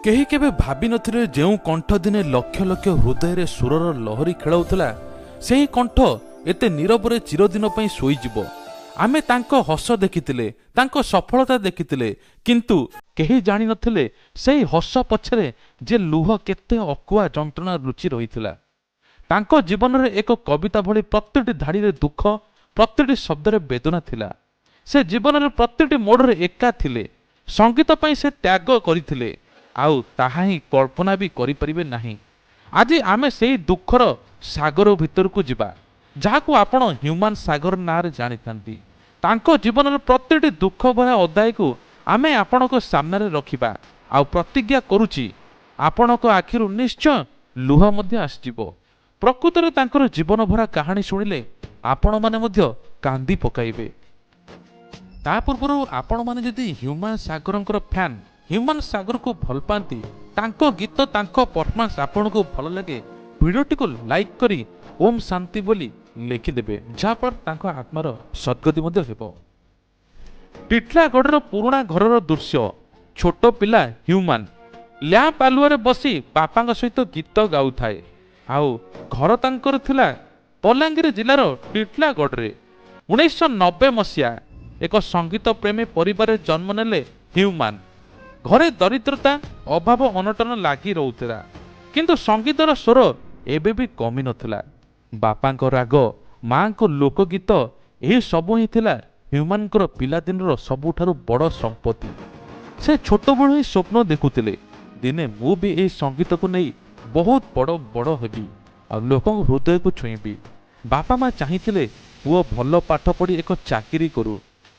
କେହି କେବେ ଭାବିନଥିଲେ ଯେଉଁ କଣ୍ଠ ଦିନେ ଲକ୍ଷ ଲକ୍ଷ ହୃଦୟରେ ସୁରର ଲହରୀ ଖେଳାଉଥିଲା ସେହି କଣ୍ଠ ଏତେ ନୀରବରେ ଚିରଦିନ ପାଇଁ ଶୋଇଯିବ। ଆମେ ତାଙ୍କ ହସ ଦେଖିଥିଲେ, ତାଙ୍କ ସଫଳତା ଦେଖିଥିଲେ, କିନ୍ତୁ କେହି ଜାଣିନଥିଲେ ସେହି ହସ ପଛରେ ଯେ ଲୁହ କେତେ ଅକୁଆ ଯନ୍ତ୍ରଣା ଲୁଚି ରହିଥିଲା। ତାଙ୍କ ଜୀବନରେ ଏକ କବିତା ଭଳି ପ୍ରତିଟି ଧାଡ଼ିରେ ଦୁଃଖ, ପ୍ରତିଟି ଶବ୍ଦରେ ବେଦନା ଥିଲା। ସେ ଜୀବନରେ ପ୍ରତିଟି ମୋଡ଼ରେ ଏକା ଥିଲେ। ସଙ୍ଗୀତ ପାଇଁ ସେ ତ୍ୟାଗ କରିଥିଲେ, ଆଉ ତାହା ହିଁ କଳ୍ପନା ବି କରିପାରିବେ ନାହିଁ। ଆଜି ଆମେ ସେହି ଦୁଃଖର ସାଗର ଭିତରକୁ ଯିବା, ଯାହାକୁ ଆପଣ ହ୍ୟୁମାନ ସାଗର ନାଁରେ ଜାଣିଥାନ୍ତି। ତାଙ୍କ ଜୀବନର ପ୍ରତିଟି ଦୁଃଖ ଭରା ଅଧ୍ୟାୟକୁ ଆମେ ଆପଣଙ୍କ ସାମ୍ନାରେ ରଖିବା, ଆଉ ପ୍ରତିଜ୍ଞା କରୁଛି ଆପଣଙ୍କ ଆଖିରୁ ନିଶ୍ଚୟ ଲୁହ ମଧ୍ୟ ଆସିଯିବ। ପ୍ରକୃତରେ ତାଙ୍କର ଜୀବନ ଭରା କାହାଣୀ ଶୁଣିଲେ ଆପଣମାନେ ମଧ୍ୟ କାନ୍ଦି ପକାଇବେ। ତା ପୂର୍ବରୁ ଆପଣମାନେ ଯଦି ହ୍ୟୁମାନ ସାଗରଙ୍କର ଫ୍ୟାନ୍, ହ୍ୟୁମାନ ସାଗରକୁ ଭଲ ପାଆନ୍ତି, ତାଙ୍କ ଗୀତ, ତାଙ୍କ ପରଫର୍ମାନ୍ସ ଆପଣଙ୍କୁ ଭଲ ଲାଗେ, ଭିଡ଼ିଓଟିକୁ ଲାଇକ୍ କରି ଓମ୍ ଶାନ୍ତି ବୋଲି ଲେଖିଦେବେ, ଯାହାଫଳରେ ତାଙ୍କ ଆତ୍ମାର ସଦ୍ଗତି ମଧ୍ୟ ହେବ। ଟିଟଲାଗଡ଼ର ପୁରୁଣା ଘରର ଦୃଶ୍ୟ। ଛୋଟ ପିଲା ହ୍ୟୁମାନ ଲ୍ୟାମ୍ପ ଆଲୁଅରେ ବସି ବାପାଙ୍କ ସହିତ ଗୀତ ଗାଉଥାଏ। ଆଉ ଘର ତାଙ୍କର ଥିଲା ବଲାଙ୍ଗୀର ଜିଲ୍ଲାର ଟିଟଲାଗଡ଼ରେ। 1990 ମସିହା ଏକ ସଙ୍ଗୀତ ପ୍ରେମୀ ପରିବାରରେ ଜନ୍ମ ନେଲେ ହ୍ୟୁମାନ। ଘରେ ଦରିଦ୍ରତା, ଅଭାବ ଅନଟନ ଲାଗି ରହୁଥିଲା, କିନ୍ତୁ ସଙ୍ଗୀତର ସ୍ୱର ଏବେ ବି କମି ନଥିଲା। ବାପାଙ୍କ ରାଗ, ମାଙ୍କ ଲୋକଗୀତ, ଏହି ସବୁ ହିଁ ଥିଲା ହ୍ୟୁମାନଙ୍କର ପିଲାଦିନର ସବୁଠାରୁ ବଡ଼ ସମ୍ପତ୍ତି। ସେ ଛୋଟବେଳୁ ହିଁ ସ୍ୱପ୍ନ ଦେଖୁଥିଲେ, ଦିନେ ମୁଁ ବି ଏହି ସଙ୍ଗୀତକୁ ନେଇ ବହୁତ ବଡ଼ ହେବି ଆଉ ଲୋକଙ୍କ ହୃଦୟକୁ ଛୁଇଁବି। ବାପା ମା ଚାହିଁଥିଲେ ପୁଅ ଭଲ ପାଠ ପଢ଼ି ଏକ ଚାକିରି କରୁ।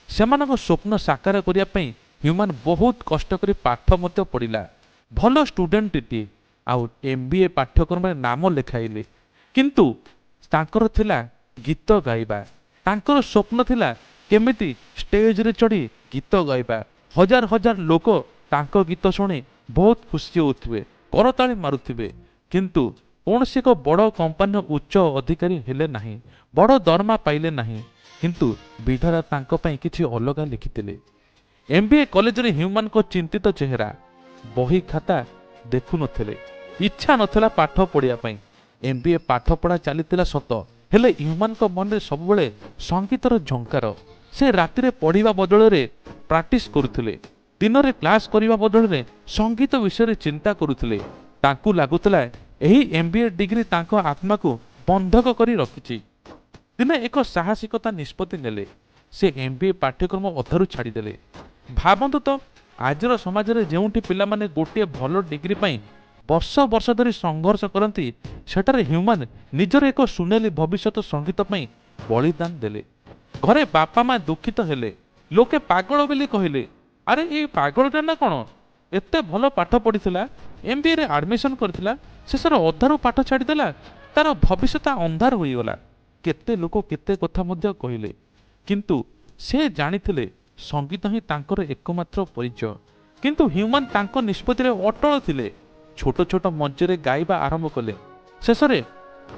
ସେମାନଙ୍କ ସ୍ୱପ୍ନ ସାକାର କରିବା ପାଇଁ ହ୍ୟୁମାନ ବହୁତ କଷ୍ଟ କରି ପାଠ ମଧ୍ୟ ପଢ଼ିଲା। ଭଲ ଷ୍ଟୁଡେଣ୍ଟଟିଏ, ଆଉ MBA ପାଠ୍ୟକ୍ରମରେ ନାମ ଲେଖାଇଲେ। କିନ୍ତୁ ତାଙ୍କର ଥିଲା ଗୀତ ଗାଇବା। ତାଙ୍କର ସ୍ୱପ୍ନ ଥିଲା କେମିତି ଷ୍ଟେଜରେ ଚଢ଼ି ଗୀତ ଗାଇବା। ହଜାର ହଜାର ଲୋକ ତାଙ୍କ ଗୀତ ଶୁଣି ବହୁତ ଖୁସି ହେଉଥିବେ, କରତାଳି ମାରୁଥିବେ। କିନ୍ତୁ କୌଣସି ଏକ ବଡ଼ କମ୍ପାନୀର ଉଚ୍ଚ ଅଧିକାରୀ ହେଲେ ନାହିଁ, ବଡ଼ ଦରମା ପାଇଲେ ନାହିଁ। କିନ୍ତୁ ବିଧାତା ତାଙ୍କ ପାଇଁ କିଛି ଅଲଗା ଲେଖିଥିଲେ। MBA କଲେଜରେ ହ୍ୟୁମାନଙ୍କ ଚିନ୍ତିତ ଚେହେରା। ବହି ଖାତା ଦେଖୁନଥିଲେ, ଇଚ୍ଛା ନଥିଲା ପାଠ ପଢ଼ିବା ପାଇଁ। MBA ପାଠପଢ଼ା ଚାଲିଥିଲା ସତ, ହେଲେ ହ୍ୟୁମାନଙ୍କ ମନରେ ସବୁବେଳେ ସଙ୍ଗୀତର ଝଙ୍କାର। ସେ ରାତିରେ ପଢ଼ିବା ବଦଳରେ ପ୍ରାକ୍ଟିସ୍ କରୁଥିଲେ, ଦିନରେ କ୍ଲାସ୍ କରିବା ବଦଳରେ ସଙ୍ଗୀତ ବିଷୟରେ ଚିନ୍ତା କରୁଥିଲେ। ତାଙ୍କୁ ଲାଗୁଥିଲା ଏହି MBA ଡିଗ୍ରୀ ତାଙ୍କ ଆତ୍ମାକୁ ବନ୍ଧକ କରି ରଖିଛି। ଦିନେ ଏକ ସାହସିକତା ନିଷ୍ପତ୍ତି ନେଲେ। ସେ MBA ପାଠ୍ୟକ୍ରମ ଅଧାରୁ ଛାଡ଼ିଦେଲେ। ଭାବନ୍ତୁ ତ, ଆଜିର ସମାଜରେ ଯେଉଁଠି ପିଲାମାନେ ଗୋଟିଏ ଭଲ ଡିଗ୍ରୀ ପାଇଁ ବର୍ଷ ବର୍ଷ ଧରି ସଂଘର୍ଷ କରନ୍ତି, ସେଠାରେ ହ୍ୟୁମାନ ନିଜର ଏକ ସୁନେଲି ଭବିଷ୍ୟତ ସଙ୍ଗୀତ ପାଇଁ ବଳିଦାନ ଦେଲେ। ଘରେ ବାପା ମା ଦୁଃଖିତ ହେଲେ, ଲୋକେ ପାଗଳ ବୋଲି କହିଲେ। ଆରେ ଏଇ ପାଗଳଟା ନା କ'ଣ, ଏତେ ଭଲ ପାଠ ପଢ଼ିଥିଲା, MBAରେ ଆଡ଼ମିସନ୍ କରିଥିଲା, ଶେଷରେ ଅଧାରୁ ପାଠ ଛାଡ଼ିଦେଲା, ତାର ଭବିଷ୍ୟତ ଅନ୍ଧାର ହୋଇଗଲା। କେତେ ଲୋକ କେତେ କଥା ମଧ୍ୟ କହିଲେ, କିନ୍ତୁ ସେ ଜାଣିଥିଲେ ସଙ୍ଗୀତ ହିଁ ତାଙ୍କର ଏକମାତ୍ର ପରିଚୟ। କିନ୍ତୁ ହ୍ୟୁମାନ ତାଙ୍କ ନିଷ୍ପତ୍ତିରେ ଅଟଳ ଥିଲେ। ଛୋଟ ଛୋଟ ମଞ୍ଚରେ ଗାଇବା ଆରମ୍ଭ କଲେ। ଶେଷରେ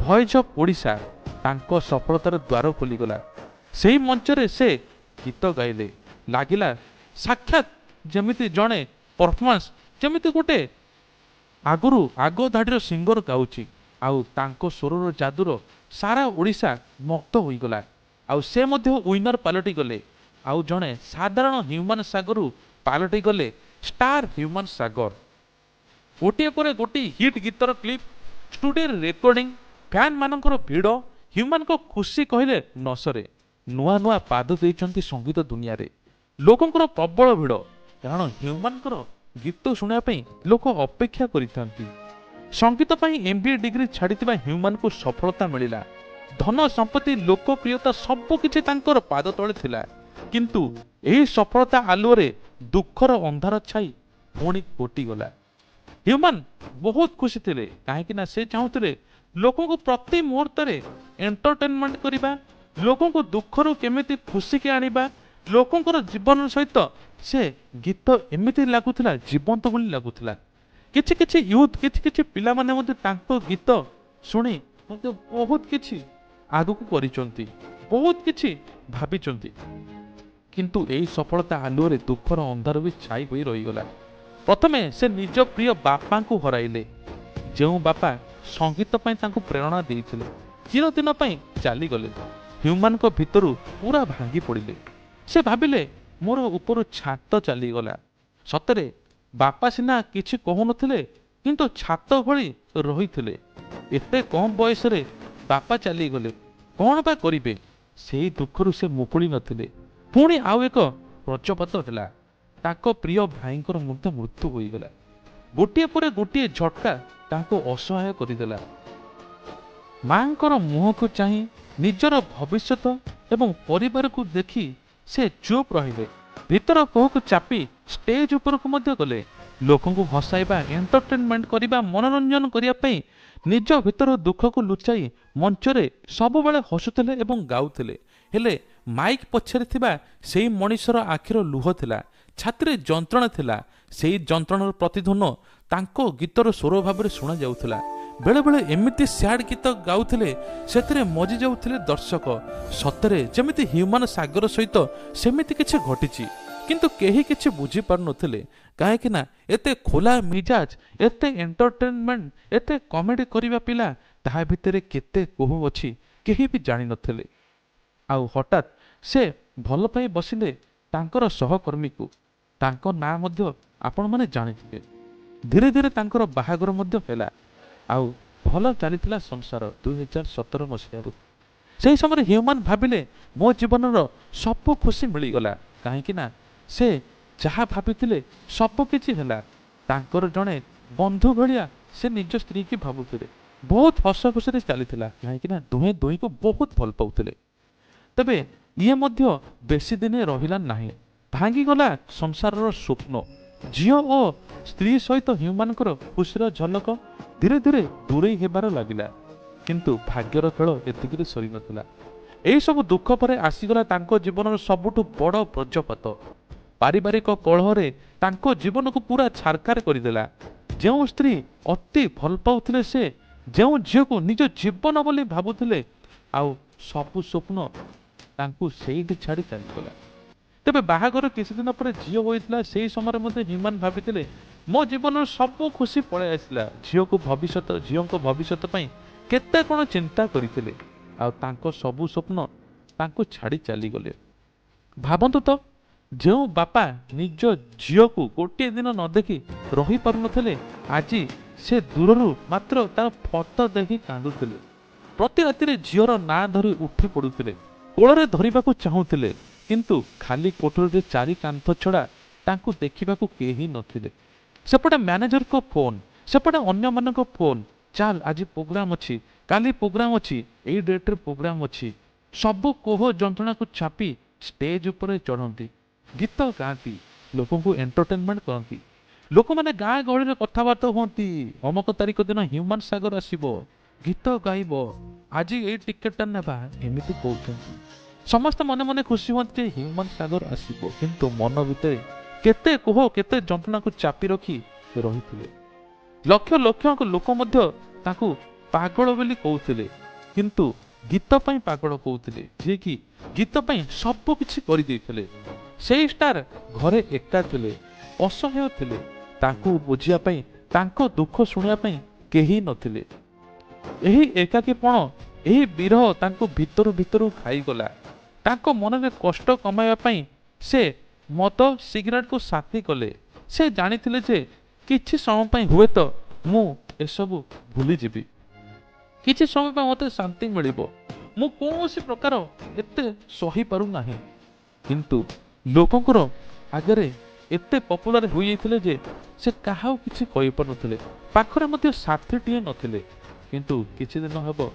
ଭଏସ୍ ଅଫ୍ ଓଡ଼ିଶା ତାଙ୍କ ସଫଳତାର ଦ୍ୱାର ଖୋଲିଗଲା। ସେହି ମଞ୍ଚରେ ସେ ଗୀତ ଗାଇଲେ, ଲାଗିଲା ସାକ୍ଷାତ ଯେମିତି ଜଣେ ପରଫର୍ମାନ୍ସ, ଯେମିତି ଗୋଟେ ଆଗ ଧାଡ଼ିର ସିଙ୍ଗର ଗାଉଛି। ଆଉ ତାଙ୍କ ସ୍ୱରର ଯାଦୁର ସାରା ଓଡ଼ିଶା ମକ୍ତ ହୋଇଗଲା। ଆଉ ସେ ମଧ୍ୟ ୱିନର ପାଲଟି ଗଲେ। ଆଉ ଜଣେ ସାଧାରଣ ହ୍ୟୁମାନ ସାଗରରୁ ପାଲଟି ଗଲେ ଷ୍ଟାର ହ୍ୟୁମାନ ସାଗର। ଗୋଟିଏ ପରେ ଗୋଟିଏ ହିଟ୍ ଗୀତର କ୍ଲିପ୍, ଷ୍ଟୁଡ଼ିଓରେ ରେକର୍ଡିଂ, ଫ୍ୟାନ୍ ମାନଙ୍କର ଭିଡ଼, ହ୍ୟୁମାନଙ୍କ ଖୁସି କହିଲେ ନ ସରେ। ନୂଆ ନୂଆ ପାଦ ଦେଇଛନ୍ତି ସଙ୍ଗୀତ ଦୁନିଆରେ। ଲୋକଙ୍କର ପ୍ରବଳ ଭିଡ଼, କାରଣ ହ୍ୟୁମାନଙ୍କର ଗୀତ ଶୁଣିବା ପାଇଁ ଲୋକ ଅପେକ୍ଷା କରିଥାନ୍ତି। ସଙ୍ଗୀତ ପାଇଁ MBA ଡିଗ୍ରୀ ଛାଡ଼ିଥିବା ହ୍ୟୁମାନଙ୍କୁ ସଫଳତା ମିଳିଲା। ଧନ ସମ୍ପତ୍ତି, ଲୋକପ୍ରିୟତା ସବୁକିଛି ତାଙ୍କର ପାଦ ତଳେ ଥିଲା। କିନ୍ତୁ ଏହି ସଫଳତା ଆଲୁଅରେ ଦୁଃଖର ଅନ୍ଧାର ଛାଇ ପୁଣି ଘୋଟିଗଲା। ହ୍ୟୁମାନ ବହୁତ ଖୁସି ଥିଲେ, କାହିଁକି ନା ସେ ଚାହୁଁଥିଲେ ଲୋକଙ୍କୁ ପ୍ରତି ମୁହୂର୍ତ୍ତରେ ଏଣ୍ଟରଟେନମେଣ୍ଟ କରିବା, ଲୋକଙ୍କୁ ଦୁଃଖରୁ କେମିତି ଖୁସିକି ଆଣିବା। ଲୋକଙ୍କର ଜୀବନ ସହିତ ସେ ଗୀତ ଏମିତି ଲାଗୁଥିଲା ଜୀବନ୍ତ ଭଳି ଲାଗୁଥିଲା। କିଛି କିଛି ୟୁଥ୍, କିଛି ପିଲାମାନେ ମଧ୍ୟ ତାଙ୍କ ଗୀତ ଶୁଣି ମଧ୍ୟ ବହୁତ କିଛି ଆଗକୁ କରିଛନ୍ତି, ବହୁତ କିଛି ଭାବିଛନ୍ତି। କିନ୍ତୁ ଏହି ସଫଳତା ଆଲୁଅରେ ଦୁଃଖର ଅନ୍ଧାର ବି ଛାଇ ହୋଇ ରହିଗଲା। प्रथमे से निज प्रिय बापा को हराइले, जो बापा संगीत पई तांको प्रेरणा देइथिले चिरदिन पई चली गले। ह्यूमन को भितरु पूरा भांगी पड़िले। से भाबिले मोर ऊपर छात चली गला। सतरे बापा सिना किछि कहु नथिले, किंतु छात भली रहिथिले। एते कम बयस रे बापा चली गले, कौन बा करिबे? सेही दुखरु से मुकुली नथिले। पुणी आउ एक वज्रपात होला। ताको प्रिय भाईंकर मध्य मृत्यु होईगला। गोटिए परे गोटिए झटका ताको असहाय करिदेला। मांकर मुह को चाही निजर भविष्यत एवं परिवार को देखी से चुप रहिले। भीतर कोह को चापी स्टेज ऊपर को मध्य गले। लोकों को हसाइबा, एंटरटेनमेंट करिबा, मनोरंजन करिया पई निज भीतर दुख को लुचाई मंचरे सब बेले हसुथिले एवं गाउथिले। हेले माइक पछरे थिबा सेही मनीषर आखिर लुह थिला, छातीरे जंत्रणा थिला। सेही जंत्रणर प्रतिध्वनि तांको गीतर स्वर भाबरे सुना जाउथिला। बेले बेले एमिति सैड गीत गाउथिले, सेथिरे मजी जाउथिले दर्शक। सतरे जेमिति ह्यूमन सागर सहित सेमिति किछि घटिछि, किंतु केही किछि बुझी पार नथिले। काहेकि ना एते खोला मिजाज, एते एंटरटेनमेंट, एते कॉमेडी करिबा पिला ताहा भितरे केते कोह अछि केही भी जानि नथिले। आउ हठात से भल पाई बसिले तांकर सहकर्मी को। तांको ना मध्य आपण माने जानिथिबे। धीरे धीरे तांकर बाहागर मध्य हेला। आउ भल चलीथिला संसार 2017 मसीहारू। सेही समय ह्यूमन भाबिले मो जीवनर सब खुशी मिली गला। काहेकि ना से जहा भाबिथिले सब किछि हेला। तांकर जणे बंधु भलिया से निज स्त्री की भाबुथिले। बहुत हस खुशी रे चलीथिला, काहेकि ना दुहे दुही को बहुत भल पाउथिले। तबे ये मध्य बेसी दिने रहिला नाही। भांगी गला संसारर स्वप्न। झियो ओ स्त्री सहित ह्यूमन खुशीर झलक धीरे धीरे दूरे हेबार लागिला। किंतु भाग्यर खेल एतिकिरे सरी नथिला। एही सब दुख परे आसीगला तांको जीवनर सबुठु बड़ वज्रपात। पारिवारिक कलहरे तांको जीवन को पूरा छारखार करदेला। जो स्त्री अति भल पाउथिले, से जो झियो को निज जीवन बोली भाबुथिले, आउ सबु स्वप्न तांको सेही छाड़ी चलीगला। तेबे बाहागर किछि दिन पर झियो होइतिला। सेही समय मध्ये ह्यूमन भाबिथिले मो जीवन सब खुशी पळे आसिला। झियो को भविष्यत, झियो को भविष्यत पई केते कोन चिंता करिथिले, आ तांको सबु स्वप्न तांको छाड़ी चली गले। भाबंतु तो जो बापा निज झियो को गोटे दिन न देखी रही पारु नथिले, आज से दूररू मात्र तार फोटो देखी कांदुथिले। प्रति राति झियोर ना धरी उठी पड़ुथिले, कोଳରେ धरिबाकू चाहुथिले, किंतु खाली कोठरी चारि कांथ छड़ा तांको देखिबाकू केही नथिले। सेपटे मैनेजर को फोन, सेपटे अन्य मान को फोन, चल आज प्रोग्राम अच्छी, काली प्रोग्राम अच्छी, एई डेट रे प्रोग्राम अच्छी। सब कोह जंत्रणा को छापी स्टेज ऊपर चढ़ती, गीत गाती, लोक को एंटरटेनमेंट करती। लोक मैंने गाँ गहली कथबार्ता हमें, अमक तारिख दिन ह्यूमन सागर आसब, गीत गायब, आज ये टिकेटा नेबा, एमती कहते समस्त मन मन खुशी हमें ह्यूमन सागर आसब, किंतु मन भितर केते कोह केते जंत्रणा को चापी रखी रही। लक्ष लक्ष लोक मध्य ताकू पागल बोली कहते, किंतु गीत पई पागल कहते, जे कि गीत पई सब किछि करि दैथिले। सेही स्टार घरे एका थिले, असहाय थिले, ताकू बुझिया पई, तांको दुख सुनिया पई केही नथिले। एही एकाकीपण, एही विरह तांको भितरु भितरु खाई गला। तांको मन में कष्ट कमाइबा पई से मद सिगरेट को साथी कले। से जानिथिले जे किछि समय पई हुए तो मु एसबु भूली जीवी, किछि समय पई मते शांति मिलिबो, मु कोनोसी प्रकार एते सही पारु नाही। किंतु लोकंकर आगरे एते पॉपुलर होई जाइथिले जे से काहाउ किछि कहि पर नथिले, पाखरे मते साथी टिए नथिले। किंतु किछि दिन हबो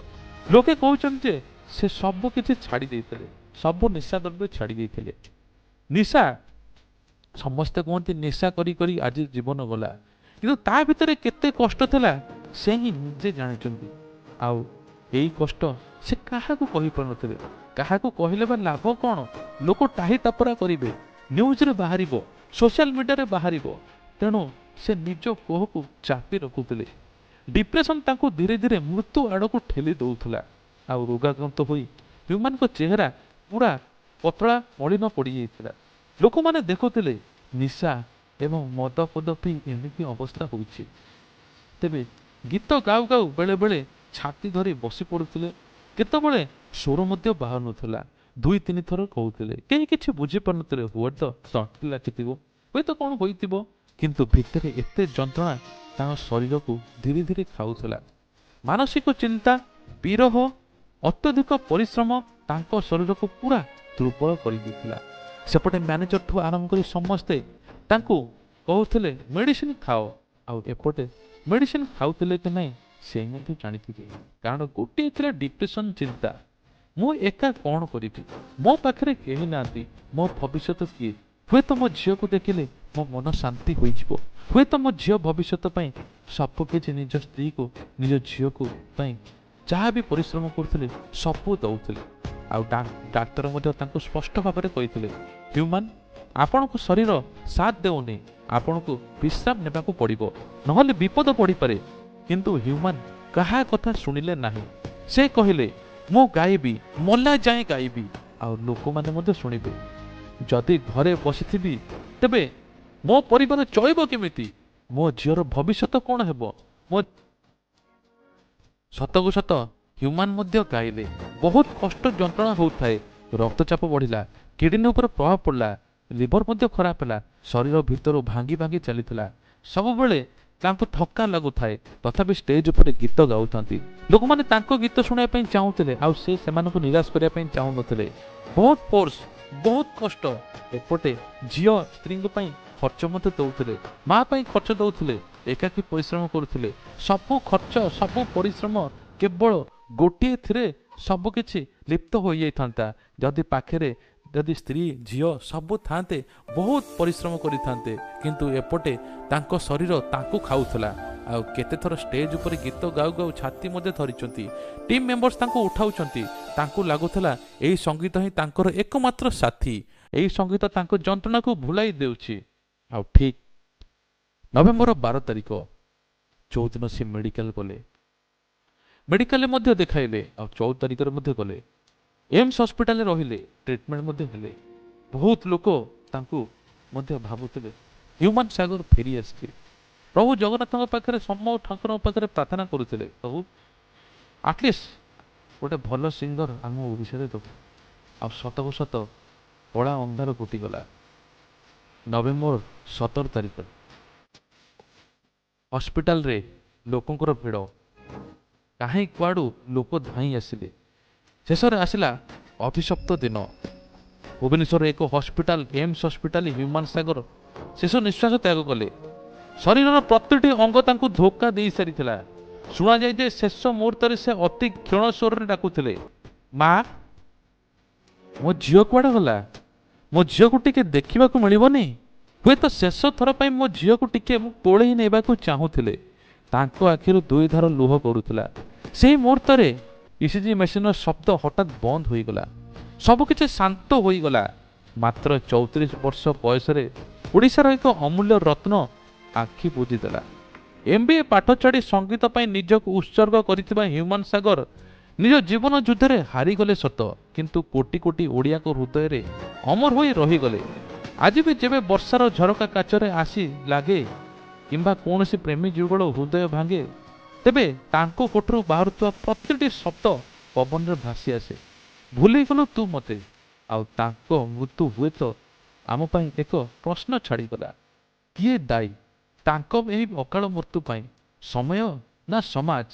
लोके कहउछन जे से सब किछि छाड़ी दैथिले, सब निशा द्रव्य छाड़ी दैथिले। निशा समस्ते कहते निशा करी करी आज जीवन गला, किंतु ता भितरे केते कष्ट थिला से ही निजे जानिचंती। आउ एई कष्ट से काहाकू कहि पर नथिले, काहाकू कहिले बा लाभ कोन? लोक टाही टापरा करिवे, न्यूज रे बाहरिबो, सोशल मीडिया रे बाहरिबो, तेणु से निज कोह को चापी रखुथिले। डिप्रेशन तांको धीरे धीरे मृत्यु आड़क ठेली दउथला। आउ रोगाक्रांत होई ह्यूमन को चेहरा पूरा पतला मलिन पड़ी जाइथिला। लोक माने देखुथिले निशा ଏବଂ ମଦ ପଦ ପିଇ ଏମିତି ଅବସ୍ଥା ହୋଇଛି। ତେବେ ଗୀତ ଗାଉ ଗାଉ ବେଳେ ବେଳେ ଛାତି ଧରି ବସି ପଡ଼ୁଥିଲେ, କେତେବେଳେ ସ୍ୱର ମଧ୍ୟ ବାହାରୁ ନଥିଲା। 2-3 ଥର କହୁଥିଲେ, କେହି କିଛି ବୁଝିପାରୁନଥିଲେ। ହୁଏତ ତଣ୍ଟି ଲାଗିଥିବ, ହୁଏତ କ'ଣ ହୋଇଥିବ, କିନ୍ତୁ ଭିତରେ ଏତେ ଯନ୍ତ୍ରଣା ତାଙ୍କ ଶରୀରକୁ ଧୀରେ ଧୀରେ ଖାଉଥିଲା। ମାନସିକ ଚିନ୍ତା, ବିରହ, ଅତ୍ୟଧିକ ପରିଶ୍ରମ ତାଙ୍କ ଶରୀରକୁ ପୁରା ଦୁର୍ବଳ କରିଦେଇଥିଲା। ସେପଟେ ମ୍ୟାନେଜରଠୁ ଆରମ୍ଭ କରି ସମସ୍ତେ ତାଙ୍କୁ କହୁଥିଲେ ମେଡ଼ିସିନ ଖାଅ, ଆଉ ଏପଟେ ମେଡ଼ିସିନ ଖାଉଥିଲେ କି ନାହିଁ ସେ ମଧ୍ୟ ଜାଣିଥିବେ। କାରଣ ଗୋଟିଏ ଥିଲା ଡିପ୍ରେସନ ଚିନ୍ତା, ମୁଁ ଏକା କ'ଣ କରିବି, ମୋ ପାଖରେ କେହି ନାହାନ୍ତି, ମୋ ଭବିଷ୍ୟତ କିଏ? ହୁଏତ ମୋ ଝିଅକୁ ଦେଖିଲେ ମୋ ମନ ଶାନ୍ତି ହୋଇଯିବ, ହୁଏତ ମୋ ଝିଅ ଭବିଷ୍ୟତ ପାଇଁ ସବୁ କିଛି ନିଜ ସ୍ତ୍ରୀକୁ ନିଜ ଝିଅକୁ ପାଇଁ ଯାହା ବି ପରିଶ୍ରମ କରୁଥିଲେ ସବୁ ଦେଉଥିଲେ। ଆଉ ଡାକ୍ତର ମଧ୍ୟ ତାଙ୍କୁ ସ୍ପଷ୍ଟ ଭାବରେ କହିଥିଲେ, ହ୍ୟୁମାନ ଆପଣଙ୍କ ଶରୀର ସାଥ ଦେଉନି, ଆପଣଙ୍କୁ ବିଶ୍ରାମ ନେବାକୁ ପଡ଼ିବ, ନହେଲେ ବିପଦ ପଡ଼ିପାରେ। କିନ୍ତୁ ହ୍ୟୁମାନ କାହା କଥା ଶୁଣିଲେ ନାହିଁ। ସେ କହିଲେ, ମୁଁ ଗାଇବି, ମଲା ଯାଏଁ ଗାଇବି, ଆଉ ଲୋକମାନେ ମଧ୍ୟ ଶୁଣିବେ। ଯଦି ଘରେ ବସିଥିବି ତେବେ ମୋ ପରିବାର ଚଳିବ କେମିତି? ମୋ ଝିଅର ଭବିଷ୍ୟତ କ'ଣ ହେବ? ମୋ ସତକୁ ସତ ହ୍ୟୁମାନ ମଧ୍ୟ ଗାଇଲେ। ବହୁତ କଷ୍ଟ ଯନ୍ତ୍ରଣା ହେଉଥାଏ, ରକ୍ତଚାପ ବଢ଼ିଲା, କିଡନୀ ଉପରେ ପ୍ରଭାବ ପଡ଼ିଲା, ଲିଭର ମଧ୍ୟ ଖରାପ ହେଲା, ଶରୀର ଭିତରୁ ଭାଙ୍ଗି ଭାଙ୍ଗି ଚାଲିଥିଲା। ସବୁବେଳେ ତାଙ୍କୁ ଥକା ଲାଗୁଥାଏ, ତଥାପି ଷ୍ଟେଜ ଉପରେ ଗୀତ ଗାଉଥାନ୍ତି। ଲୋକମାନେ ତାଙ୍କ ଗୀତ ଶୁଣିବା ପାଇଁ ଚାହୁଁଥିଲେ, ଆଉ ସେ ସେମାନଙ୍କୁ ନିରାଶ କରିବା ପାଇଁ ଚାହୁଁନଥିଲେ। ବହୁତ ଫୋର୍ସ, ବହୁତ କଷ୍ଟ। ଏପଟେ ଝିଅ ସ୍ତ୍ରୀଙ୍କ ପାଇଁ ଖର୍ଚ୍ଚ ମଧ୍ୟ ଦେଉଥିଲେ, ମା ପାଇଁ ଖର୍ଚ୍ଚ ଦେଉଥିଲେ, ଏକାକୀ ପରିଶ୍ରମ କରୁଥିଲେ। ସବୁ ଖର୍ଚ୍ଚ, ସବୁ ପରିଶ୍ରମ କେବଳ ଗୋଟିଏ ଥିରେ ସବୁକିଛି ଲିପ୍ତ ହୋଇଯାଇଥାନ୍ତା। ଯଦି ସ୍ତ୍ରୀ ଝିଅ ସବୁ ଥାନ୍ତେ, ବହୁତ ପରିଶ୍ରମ କରିଥାନ୍ତେ, କିନ୍ତୁ ଏପଟେ ତାଙ୍କ ଶରୀର ତାଙ୍କୁ ଖାଉଥିଲା। ଆଉ କେତେଥର ଷ୍ଟେଜ ଉପରେ ଗୀତ ଗାଉ ଗାଉ ଛାତି ମଧ୍ୟ ଧରିଛନ୍ତି। ଟିମ୍ ମେମ୍ବର୍ସ ତାଙ୍କୁ ଉଠାଉଛନ୍ତି, ତାଙ୍କୁ ଲାଗୁଥିଲା ଏହି ସଙ୍ଗୀତ ହିଁ ତାଙ୍କର ଏକମାତ୍ର ସାଥୀ, ଏହି ସଙ୍ଗୀତ ତାଙ୍କ ଯନ୍ତ୍ରଣାକୁ ଭୁଲାଇ ଦେଉଛି। ଆଉ ଠିକ୍ ନଭେମ୍ବର 12 ତାରିଖ ଯେଉଁଦିନ ସେ ମେଡ଼ିକାଲ ଗଲେ, ମେଡ଼ିକାଲରେ ମଧ୍ୟ ଦେଖାଇଲେ, ଆଉ 14 ତାରିଖରେ ମଧ୍ୟ ଗଲେ, ଏମ୍ସ ହସ୍ପିଟାଲରେ ରହିଲେ, ଟ୍ରିଟମେଣ୍ଟ ମଧ୍ୟ ହେଲେ। ବହୁତ ଲୋକ ତାଙ୍କୁ ମଧ୍ୟ ଭାବୁଥିଲେ ହ୍ୟୁମାନ ସାଗର ଫେରି ଆସିଛି। ପ୍ରଭୁ ଜଗନ୍ନାଥଙ୍କ ପାଖରେ, ସମୟ ଠାକୁରଙ୍କ ପାଖରେ ପ୍ରାର୍ଥନା କରୁଥିଲେ, ପ୍ରଭୁ ଆଟଲିଷ୍ଟ ଗୋଟେ ଭଲ ସିଙ୍ଗର ଆମ ଓଡ଼ିଶାରେ ଦେବୁ। ଆଉ ସତକୁ ସତ କଳା ଅନ୍ଧାର ଘୋଟିଗଲା। ନଭେମ୍ବର 17 ତାରିଖ ହସ୍ପିଟାଲରେ ଲୋକଙ୍କର ଭିଡ଼, କାହିଁ କୁଆଡ଼ୁ ଲୋକ ଧାଇଁ ଆସିଲେ। ଶେଷରେ ଆସିଲା ଅଭିଶପ୍ତ ଦିନ। ଭୁବନେଶ୍ୱର ଏକ ହସ୍ପିଟାଲ, ଏମ୍ସ ହସ୍ପିଟାଲ, ହ୍ୟୁମାନ ସାଗର ଶେଷ ନିଶ୍ୱାସ ତ୍ୟାଗ କଲେ। ଶରୀରର ପ୍ରତିଟି ଅଙ୍ଗ ତାଙ୍କୁ ଧୋକା ଦେଇ ସାରିଥିଲା। ଶୁଣାଯାଏ ଯେ ଶେଷ ମୁହୂର୍ତ୍ତରେ ସେ ଅତି କ୍ଷୀଣ ସ୍ୱରରେ ଡାକୁଥିଲେ, ମା, ମୋ ଝିଅ କୁଆଡ଼େ ଗଲା? ମୋ ଝିଅକୁ ଟିକେ ଦେଖିବାକୁ ମିଳିବନି? ହୁଏତ ଶେଷ ଥର ପାଇଁ ମୋ ଝିଅକୁ ଟିକେ ମୁଁ କୋଳେଇ ନେବାକୁ ଚାହୁଁଥିଲେ। ତାଙ୍କ ଆଖିରୁ 2 ଧାର ଲୁହ ପଡ଼ୁଥିଲା। ସେହି ମୁହୂର୍ତ୍ତରେ ଇସିଜି ମେସିନର ଶବ୍ଦ ହଠାତ୍ ବନ୍ଦ ହୋଇଗଲା। ସବୁକିଛି ଶାନ୍ତ ହୋଇଗଲା। ମାତ୍ର 34 ବର୍ଷ ବୟସରେ ଓଡ଼ିଶାର ଏକ ଅମୂଲ୍ୟ ରତ୍ନ ଆଖି ବୁଜିଦେଲା। MBA ପାଠ ଛାଡ଼ି ସଙ୍ଗୀତ ପାଇଁ ନିଜକୁ ଉତ୍ସର୍ଗ କରିଥିବା ହ୍ୟୁମାନ ସାଗର ନିଜ ଜୀବନ ଯୁଦ୍ଧରେ ହାରିଗଲେ ସତ, କିନ୍ତୁ କୋଟି କୋଟି ଓଡ଼ିଆଙ୍କ ହୃଦୟରେ ଅମର ହୋଇ ରହିଗଲେ। ଆଜି ବି ଯେବେ ବର୍ଷାର ଝରକା କାଚରେ ଆସି ଲାଗେ କିମ୍ବା କୌଣସି ପ୍ରେମୀ ଯୁଗଳ ହୃଦୟ ଭାଙ୍ଗେ, ତେବେ ତାଙ୍କ କୋଠରୁ ବାହାରୁଥିବା ପ୍ରତିଟି ଶବ୍ଦ ପବନରେ ଭାସି ଆସେ, ଭୁଲିଗଲୁ ତୁ ମୋତେ। ଆଉ ତାଙ୍କ ମୃତ୍ୟୁ ହୁଏତ ଆମ ପାଇଁ ଏକ ପ୍ରଶ୍ନ ଛାଡ଼ିଗଲା, କିଏ ଦାୟୀ ତାଙ୍କ ଏହି ଅକାଳ ମୃତ୍ୟୁ ପାଇଁ? ସମୟ, ନା ସମାଜ,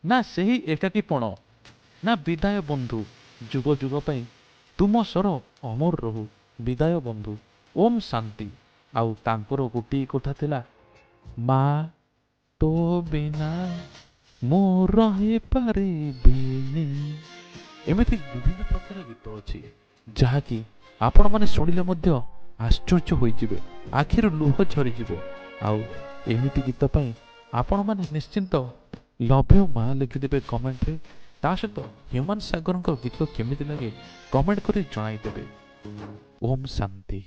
ନା ସେହି ଏକାକୀପଣ, ନା ବିଦାୟ ବନ୍ଧୁ? ଯୁଗ ଯୁଗ ପାଇଁ ତୁମ ସ୍ୱର ଅମର ରହୁ ବିଦାୟ ବନ୍ଧୁ, ଓମ୍ ଶାନ୍ତି। ଆଉ ତାଙ୍କର ଗୋଟିଏ କଥା ଥିଲା, ମା ତୋ ବିନା ମୁଁ ରହିପାରିବିନି। ଏମିତି ବିଭିନ୍ନ ପ୍ରକାର ଗୀତ ଅଛି, ଯାହାକି ଆପଣମାନେ ଶୁଣିଲେ ମଧ୍ୟ ଆଶ୍ଚର୍ଯ୍ୟ ହୋଇଯିବେ, ଆଖିରୁ ଲୁହ ଝରିଯିବ। ଆଉ ଏମିତି ଗୀତ ପାଇଁ ଆପଣମାନେ ନିଶ୍ଚିନ୍ତ ଲଭ୍ ୟୁ ମା ଲେଖିଦେବେ କମେଣ୍ଟରେ। ତା ସହିତ ହ୍ୟୁମାନ ସାଗରଙ୍କ ଗୀତ କେମିତି ଲାଗେ କମେଣ୍ଟ କରି ଜଣାଇଦେବେ। ଓମ୍ ଶାନ୍ତି।